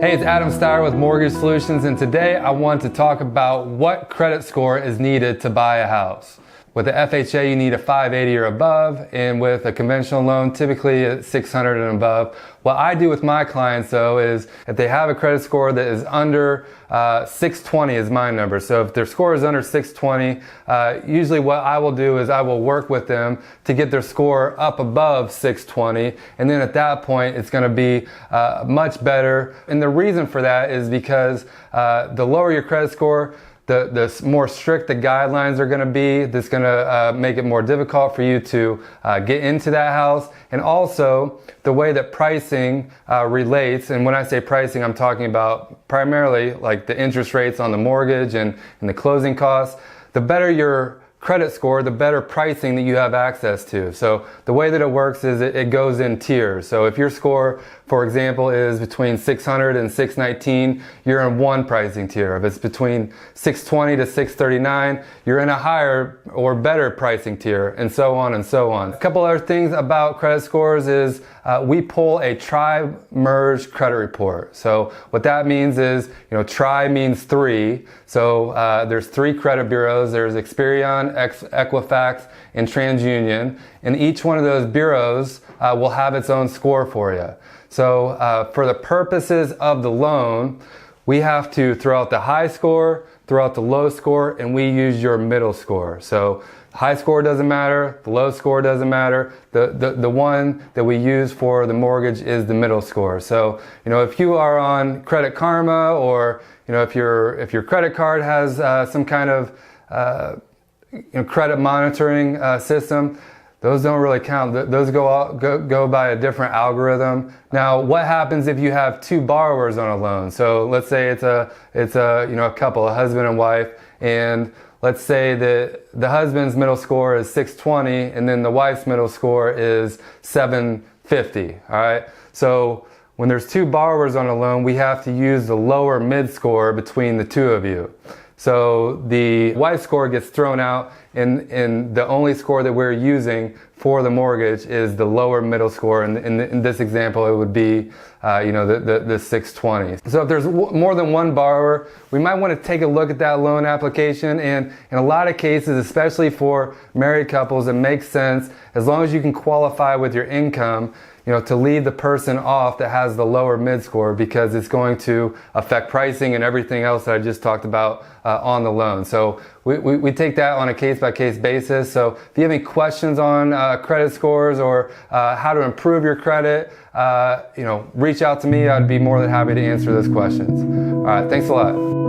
Hey, it's Adam Styer with Mortgage Solutions, and today I want to talk about what credit score is needed to buy a house. With the FHA, you need a 580 or above, and with a conventional loan, typically at 600 and above. What I do with my clients, though, is if they have a credit score that is under 620 is my number. So if their score is under 620, usually what I will do is I will work with them to get their score up above 620, and then at that point, it's going to be much better. And the reason for that is because the lower your credit score, the more strict the guidelines are going to be. That's going to make it more difficult for you to get into that house. And also the way that pricing relates, and when I say pricing, I'm talking about primarily like the interest rates on the mortgage and the closing costs. The better your credit score, the better pricing that you have access to. So the way that it works is it goes in tiers. So if your score, for example, is between 600 and 619, you're in one pricing tier. If it's between 620 to 639, you're in a higher or better pricing tier, and so on and so on. A couple other things about credit scores is we pull a tri-merge credit report. So what that means is, tri means three. So there's three credit bureaus. There's Experian, Equifax, and TransUnion. And each one of those bureaus will have its own score for you. So for the purposes of the loan, we have to throw out the high score, throw out the low score, and we use your middle score. So high score doesn't matter, the low score doesn't matter. The one that we use for the mortgage is the middle score. So, if you are on Credit Karma, or, if your credit card has some kind of credit monitoring system, those don't really count. Those go by a different algorithm. Now, what happens if you have two borrowers on a loan? So let's say it's a couple, a husband and wife, and let's say that the husband's middle score is 620, and then the wife's middle score is 750. All right. So when there's two borrowers on a loan, we have to use the lower mid score between the two of you. So the wife's score gets thrown out, and the only score that we're using for the mortgage is the lower middle score. And in this example, it would be, the 620. So if there's more than one borrower, we might want to take a look at that loan application. And in a lot of cases, especially for married couples, it makes sense, as long as you can qualify with your income, to leave the person off that has the lower mid score, because it's going to affect pricing and everything else that I just talked about on the loan. So we take that on a case-by-case basis. So if you have any questions on credit scores or how to improve your credit, reach out to me. I'd be more than happy to answer those questions. All right, thanks a lot.